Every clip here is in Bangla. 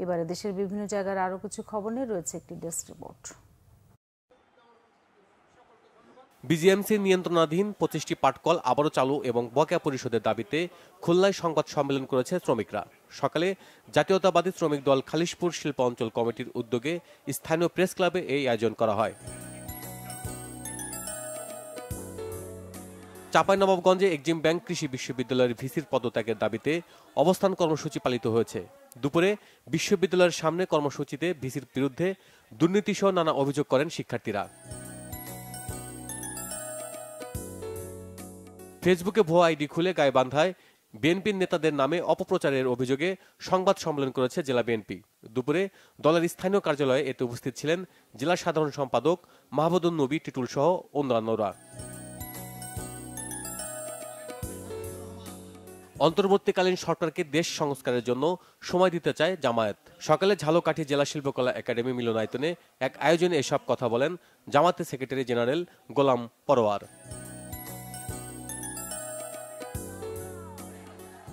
এবারে দেশের বিভিন্ন জায়গার আরও কিছু খবর নিয়ে রয়েছে একটি ডেস্ক রিপোর্ট। বিজিএমসির নিয়ন্ত্রণাধীন 25টি পাটকল আবারও চালু এবং বকেয়া পরিশোধের দাবিতে খুলনায় সংবাদ সম্মেলন করেছে শ্রমিকরা। সকালে জাতীয়তাবাদী শ্রমিক দল খালিশপুর শিল্প অঞ্চল কমিটির উদ্যোগে স্থানীয় প্রেস ক্লাবে এই আয়োজন করা হয়। চাঁপাইনবাবগঞ্জে এক্সিম ব্যাংক কৃষি বিশ্ববিদ্যালয়ের ভিসির পদত্যাগের দাবিতে অবস্থান কর্মসূচি পালিত হয়েছে। দুপুরে বিশ্ববিদ্যালয়ের সামনে কর্মসূচিতে ভিসির বিরুদ্ধে দুর্নীতিসহ নানা অভিযোগ করেন শিক্ষার্থীরা। ফেসবুকে ভুয়া আইডি খুলে গাইবান্ধায় বিএনপির নেতাদের নামে অপপ্রচারের অভিযোগে সংবাদ সম্মেলন করেছে জেলা বিএনপি। দুপুরে দলের স্থানীয় কার্যালয়ে এতে উপস্থিত ছিলেন জেলা সাধারণ সম্পাদক মাহবুবুন নবী টিটুল সহ অন্যান্যরা। অন্তর্বর্তীকালীন সরকারকে দেশ সংস্কারের জন্য সময় দিতে চায় জামায়াত। সকালে ঝালকাঠি জেলা শিল্পকলা একাডেমি মিলনায়তনে এক আয়োজনে এসব কথা বলেন জামায়াতের সেক্রেটারি জেনারেল গোলাম পরোয়ার।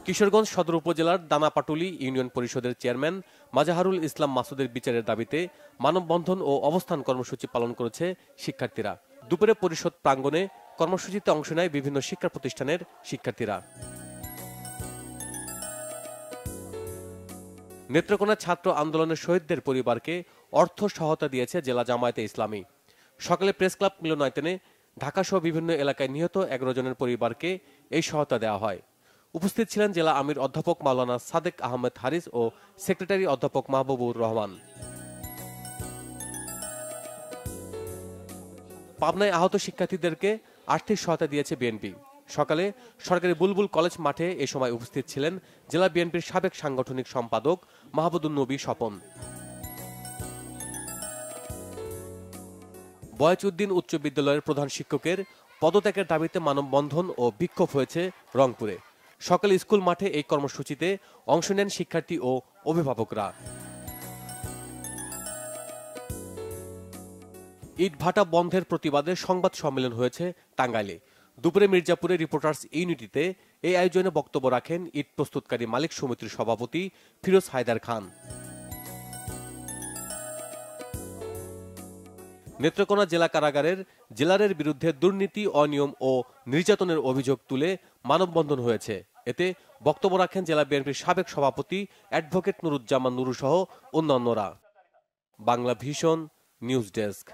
কিশোরগঞ্জ সদর উপজেলার দানাপাটুলি ইউনিয়ন পরিষদের চেয়ারম্যান মাজাহারুল ইসলাম মাসুদের বিচারের দাবিতে মানববন্ধন ও অবস্থান কর্মসূচি পালন করেছে শিক্ষার্থীরা। দুপুরে পরিষদ প্রাঙ্গণে কর্মসূচিতে অংশ নেয় বিভিন্ন শিক্ষা প্রতিষ্ঠানের শিক্ষার্থীরা। নেত্রকোনা ছাত্র আন্দোলনের শহীদদের পরিবারকে অর্থ সহায়তা দিয়েছে জেলা জামায়াতে ইসলামী। সকালে প্রেস ক্লাব মিলনায়তনে ঢাকাসহ বিভিন্ন এলাকায় নিহত 11 জনের পরিবারকে এই সহায়তা দেওয়া হয়। উপস্থিত ছিলেন জেলা আমির অধ্যাপক মাওলানা সাদেক আহমেদ হারিস ও সেক্রেটারি অধ্যাপক মাহবুবুর রহমান। পাবনায় আহত শিক্ষার্থীদেরকে আর্থিক সহায়তা দিয়েছে বিএনপি। সকালে সরকারি বুলবুল কলেজ মাঠে এ সময় উপস্থিত ছিলেন জেলা বিএনপির সাবেক সাংগঠনিক সম্পাদক মাহবুবুন নবী স্বপন। বয়েজউদ্দিন উচ্চ বিদ্যালয়ের প্রধান শিক্ষকের পদত্যাগের দাবিতে মানববন্ধন ও বিক্ষোভ হয়েছে রংপুরে। সকালে স্কুল মাঠে এই কর্মসূচিতে অংশ নেন শিক্ষার্থী ও অভিভাবকরা। ইটভাটা বন্ধের প্রতিবাদে সংবাদ সম্মেলন হয়েছে টাঙ্গাইলে। দুপুরে মির্জাপুরে রিপোর্টার্স ইউনিটিতে এই আয়োজনে বক্তব্য রাখেন ইট প্রস্তুতকারী মালিক সমিতির সভাপতি ফিরোজ হায়দার খান। নেত্রকোনা জেলা কারাগারের জেলারের বিরুদ্ধে দুর্নীতি, অনিয়ম ও নির্যাতনের অভিযোগ তুলে মানববন্ধন হয়েছে। এতে বক্তব্য রাখেন জেলা বিএনপির সাবেক সভাপতি অ্যাডভোকেট নুরুজ্জামান নুরু সহ অন্যান্যরা। Bangla vision news desk.